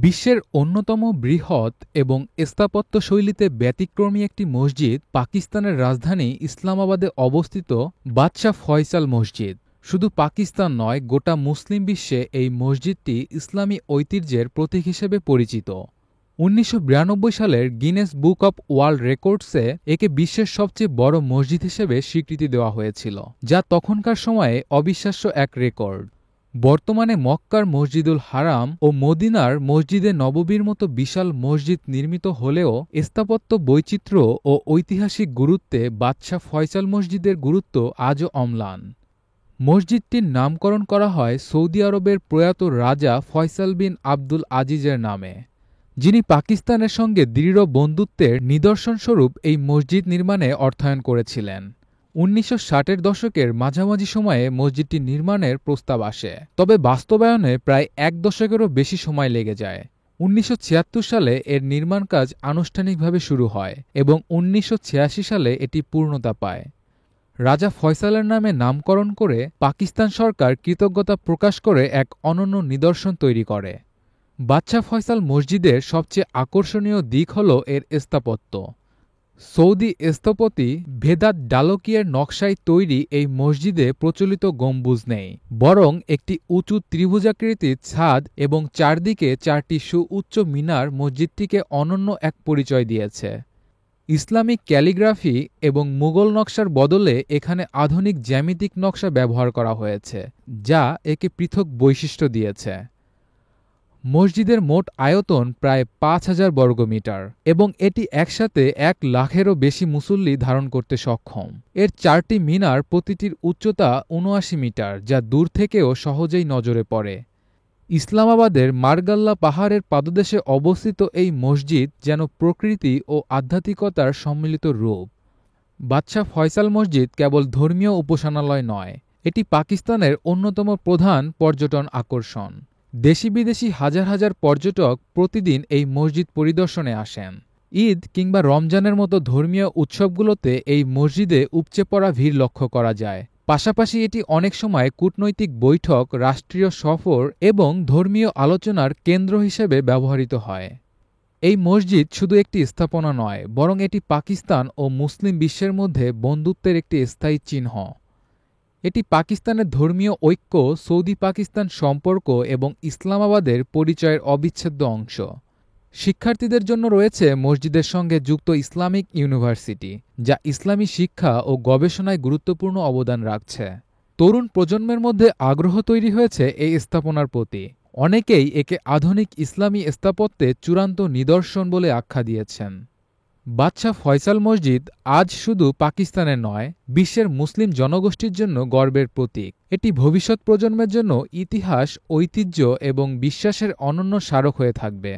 বিশ্বের অন্যতম বৃহৎ এবং স্থাপত্যশৈলীতে ব্যতিক্রমী একটি মসজিদ পাকিস্তানের রাজধানী ইসলামাবাদে অবস্থিত বাদশাহ ফয়সাল মসজিদ। শুধু পাকিস্তান নয়, গোটা মুসলিম বিশ্বে এই মসজিদটি ইসলামী ঐতিহ্যের প্রতীক হিসেবে পরিচিত। ১৯৯২ সালের গিনেস বুক অব ওয়ার্ল্ড রেকর্ডসে একে বিশ্বের সবচেয়ে বড় মসজিদ হিসেবে স্বীকৃতি দেওয়া হয়েছিল, যা তখনকার সময়ে অবিশ্বাস্য এক রেকর্ড। বর্তমানে মক্কার মসজিদুল হারাম ও মদিনার মসজিদে নববীর মতো বিশাল মসজিদ নির্মিত হলেও স্থাপত্য বৈচিত্র্য ও ঐতিহাসিক গুরুত্বে বাদশাহ ফয়সাল মসজিদের গুরুত্ব আজও অম্লান। মসজিদটির নামকরণ করা হয় সৌদি আরবের প্রয়াত রাজা ফয়সাল বিন আবদুল আজিজের নামে, যিনি পাকিস্তানের সঙ্গে দৃঢ় বন্ধুত্বের নিদর্শনস্বরূপ এই মসজিদ নির্মাণে অর্থায়ন করেছিলেন। ১৯৬০-এর দশকের মাঝামাঝি সময়ে মসজিদটি নির্মাণের প্রস্তাব আসে, তবে বাস্তবায়নে প্রায় এক দশকেরও বেশি সময় লেগে যায়। ১৯৭৬ সালে এর নির্মাণ কাজ আনুষ্ঠানিকভাবে শুরু হয় এবং ১৯৮৬ সালে এটি পূর্ণতা পায়। রাজা ফয়সালের নামে নামকরণ করে পাকিস্তান সরকার কৃতজ্ঞতা প্রকাশ করে এক অনন্য নিদর্শন তৈরি করে। বাদশাহ ফয়সাল মসজিদের সবচেয়ে আকর্ষণীয় দিক হল এর স্থাপত্য। সৌদি স্থপতি ভেদাত ডালকিয়ের নকশায় তৈরি এই মসজিদে প্রচলিত গম্বুজ নেই, বরং একটি উঁচু ত্রিভুজাকৃতির ছাদ এবং চারদিকে চারটি সুউচ্চ মিনার মসজিদটিকে অনন্য এক পরিচয় দিয়েছে। ইসলামিক ক্যালিগ্রাফি এবং মুঘল নকশার বদলে এখানে আধুনিক জ্যামিতিক নকশা ব্যবহার করা হয়েছে, যা একে পৃথক বৈশিষ্ট্য দিয়েছে। মসজিদের মোট আয়তন প্রায় ৫,০০০ বর্গমিটার এবং এটি একসাথে ১,০০,০০০-এরও বেশি মুসল্লি ধারণ করতে সক্ষম। এর চারটি মিনার, প্রতিটির উচ্চতা ৭৯ মিটার, যা দূর থেকেও সহজেই নজরে পড়ে। ইসলামাবাদের মার্গাল্লা পাহাড়ের পাদদেশে অবস্থিত এই মসজিদ যেন প্রকৃতি ও আধ্যাত্মিকতার সম্মিলিত রূপ। বাদশাহ ফয়সাল মসজিদ কেবল ধর্মীয় উপাসনালয় নয়, এটি পাকিস্তানের অন্যতম প্রধান পর্যটন আকর্ষণ। দেশি বিদেশি হাজার হাজার পর্যটক প্রতিদিন এই মসজিদ পরিদর্শনে আসেন। ঈদ কিংবা রমজানের মতো ধর্মীয় উৎসবগুলোতে এই মসজিদে উপচে পড়া ভিড় লক্ষ্য করা যায়। পাশাপাশি এটি অনেক সময় কূটনৈতিক বৈঠক, রাষ্ট্রীয় সফর এবং ধর্মীয় আলোচনার কেন্দ্র হিসেবে ব্যবহৃত হয়। এই মসজিদ শুধু একটি স্থাপনা নয়, বরং এটি পাকিস্তান ও মুসলিম বিশ্বের মধ্যে বন্ধুত্বের একটি স্থায়ী চিহ্ন। এটি পাকিস্তানের ধর্মীয় ঐক্য, সৌদি পাকিস্তান সম্পর্ক এবং ইসলামাবাদের পরিচয়ের অবিচ্ছেদ্য অংশ। শিক্ষার্থীদের জন্য রয়েছে মসজিদের সঙ্গে যুক্ত ইসলামিক ইউনিভার্সিটি, যা ইসলামী শিক্ষা ও গবেষণায় গুরুত্বপূর্ণ অবদান রাখছে। তরুণ প্রজন্মের মধ্যে আগ্রহ তৈরি হয়েছে এই স্থাপনার প্রতি। অনেকেই একে আধুনিক ইসলামী স্থাপত্যে চূড়ান্ত নিদর্শন বলে আখ্যা দিয়েছেন। বাদশাহ ফয়সাল মসজিদ আজ শুধু পাকিস্তানের নয়, বিশ্বের মুসলিম জনগোষ্ঠীর জন্য গর্বের প্রতীক। এটি ভবিষ্যৎ প্রজন্মের জন্য ইতিহাস, ঐতিহ্য এবং বিশ্বাসের অনন্য স্মারক হয়ে থাকবে।